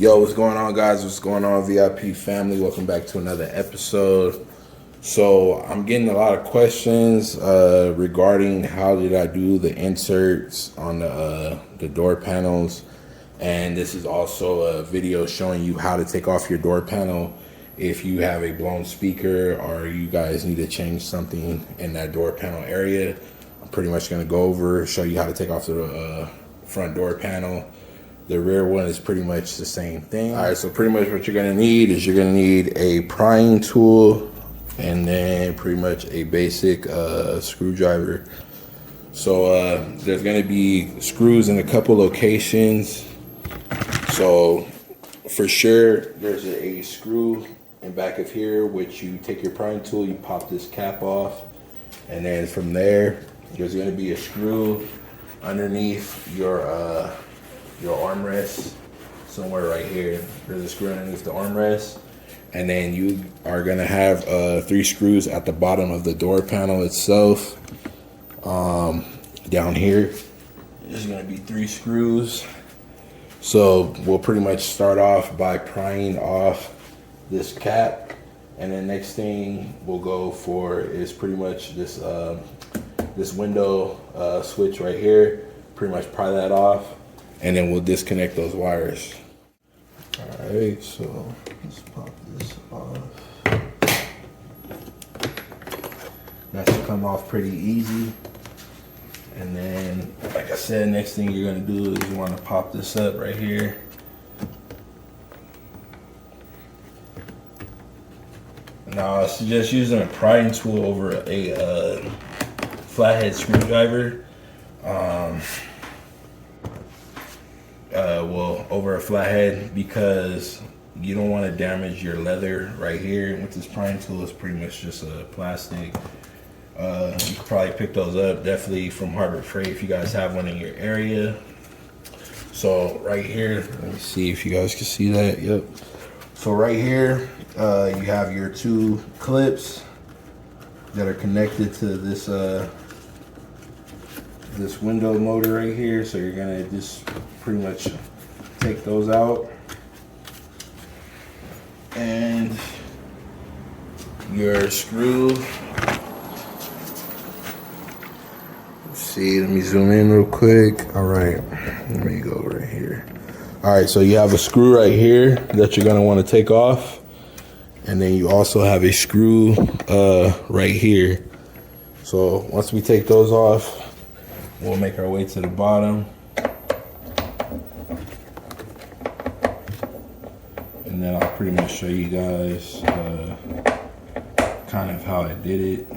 Yo, what's going on, guys? What's going on, VIP family? Welcome back to another episode. So I'm getting a lot of questions regarding how did I do the inserts on the door panels, and this is also a video showing you how to take off your door panel if you have a blown speaker or you guys need to change something in that door panel area. I'm pretty much going to go over, show you how to take off the front door panel. The rear one is pretty much the same thing. All right, so pretty much what you're gonna need is you're gonna need a prying tool and then pretty much a basic screwdriver. So there's gonna be screws in a couple locations. So for sure, there's a screw in back of here, which you take your prying tool, you pop this cap off, and then from there, there's gonna be a screw underneath your armrest somewhere right here. There's a screw underneath the armrest, and then you are gonna have 3 screws at the bottom of the door panel itself. Down here, there's gonna be 3 screws. So we'll pretty much start off by prying off this cap, and then next thing we'll go for is pretty much this this window switch right here. Pretty much pry that off, and then we'll disconnect those wires. All right, so let's pop this off. That should come off pretty easy. And then, like I said, next thing you're gonna do is you wanna pop this up right here. Now, I suggest using a prying tool over a flathead screwdriver. Well, over a flathead, because you don't want to damage your leather right here. With this prying tool, it's pretty much just a plastic. You could probably pick those up definitely from Harbor Freight if you guys have one in your area. So right here, let me see if you guys can see that. Yep. So right here, you have your 2 clips that are connected to this this window motor right here. So you're gonna just pretty much take those out, and your screw. Let's see, let me zoom in real quick. All right, let me go right here. All right, so you have a screw right here that you're gonna want to take off, and then you also have a screw right here. So once we take those off, we'll make our way to the bottom. And then I'll pretty much show you guys kind of how I did it.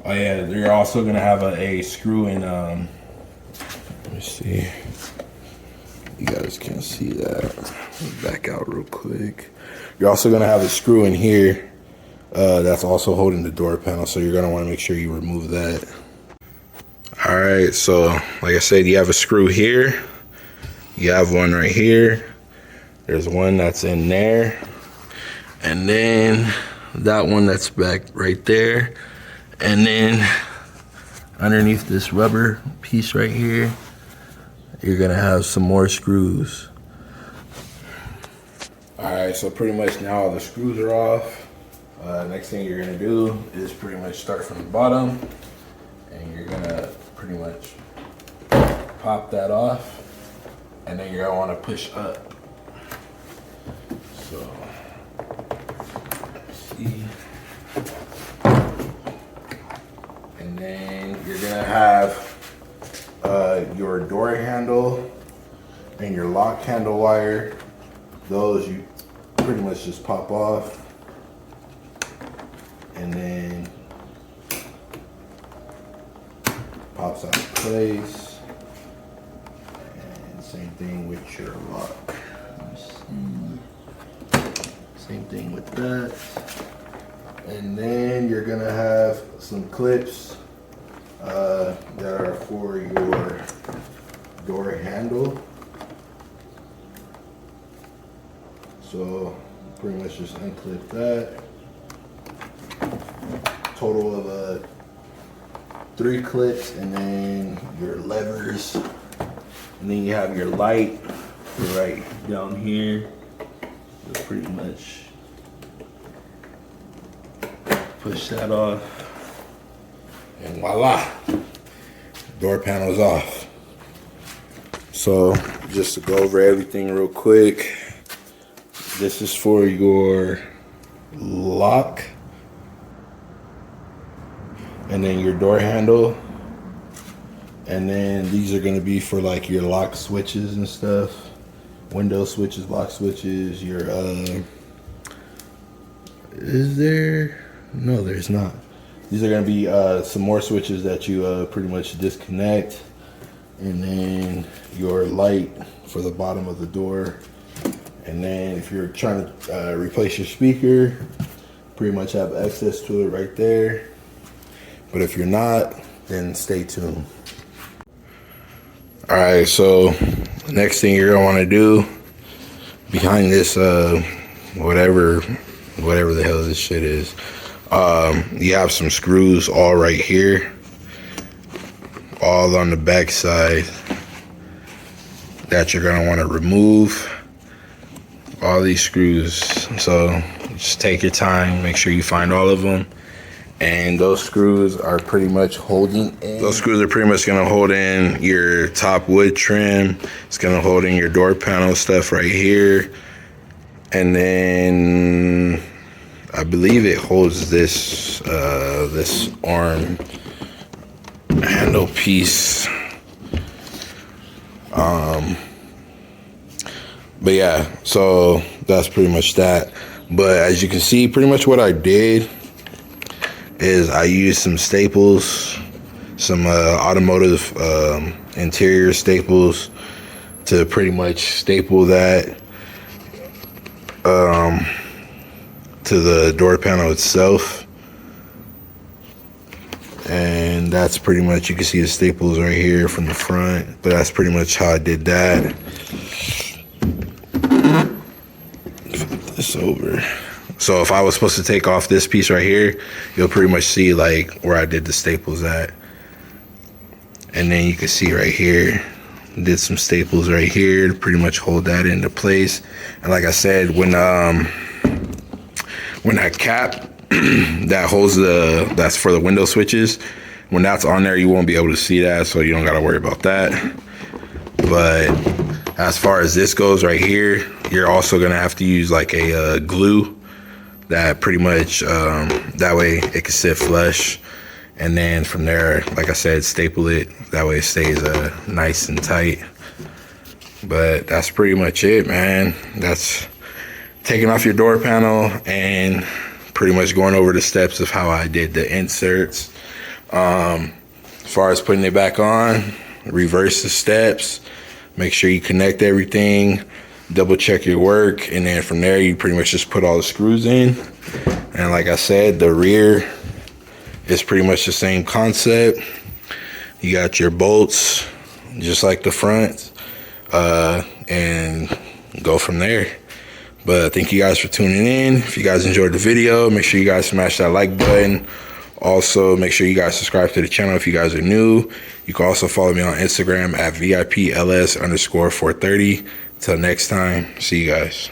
Oh yeah, you're also gonna have a screw in, let me see. You guys can't see that. Let me back out real quick. You're also gonna have a screw in here that's also holding the door panel, so you're gonna wanna make sure you remove that. All right, so like I said, you have a screw here. You have one right here. There's one that's in there. And then that one that's back right there. And then underneath this rubber piece right here, you're gonna have some more screws. All right, so pretty much now all the screws are off. Next thing you're gonna do is pretty much start from the bottom, and you're gonna pretty much pop that off, and then you're gonna wanna push up. So, let's see. And then you're gonna have your door handle and your lock handle wire. Those you pretty much just pop off, and then pops out of place. And same thing with your lock. Let me see. Same thing with that. And then you're gonna have some clips that are for your door handle. So pretty much just unclip that. Total of 3 clips, and then your levers, and then you have your light right down here. You'll pretty much push that off, and voila, door panel's off. So just to go over everything real quick, this is for your lock, and then your door handle, and then these are going to be for like your lock switches and stuff, window switches, lock switches. Your is there? No, there's not. These are going to be some more switches that you pretty much disconnect, and then your light for the bottom of the door. And then if you're trying to replace your speaker, pretty much have access to it right there. But if you're not, then stay tuned. All right, so next thing you're gonna want to do behind this whatever the hell this shit is, you have some screws all right here, all on the back side, that you're gonna want to remove. All these screws, so just take your time, make sure you find all of them. And those screws are pretty much holding in. Those screws are pretty much gonna hold in your top wood trim. It's gonna hold in your door panel stuff right here. And then I believe it holds this this arm handle piece. But yeah, so that's pretty much that. But as you can see, pretty much what I did is I used some staples, some automotive interior staples, to pretty much staple that to the door panel itself. And that's pretty much, you can see the staples right here from the front, but that's pretty much how I did that. Flip this over. So if I was supposed to take off this piece right here, you'll pretty much see like where I did the staples at. And then you can see right here, did some staples right here to pretty much hold that into place. And like I said, when that cap that holds that's for the window switches, when that's on there, you won't be able to see that, so you don't gotta worry about that. But as far as this goes right here, you're also gonna have to use like a glue that pretty much, that way it can sit flush. And then from there, like I said, staple it. That way it stays nice and tight. But that's pretty much it, man. That's taking off your door panel and pretty much going over the steps of how I did the inserts. As far as putting it back on, reverse the steps. Make sure you connect everything. Double check your work, and then from there you pretty much just put all the screws in. And like I said, the rear is pretty much the same concept. You got your bolts just like the front, and go from there. But thank you guys for tuning in. If you guys enjoyed the video, make sure you guys smash that like button. Also, make sure you guys subscribe to the channel if you guys are new. You can also follow me on Instagram at viplexus_430. Till next time, see you guys.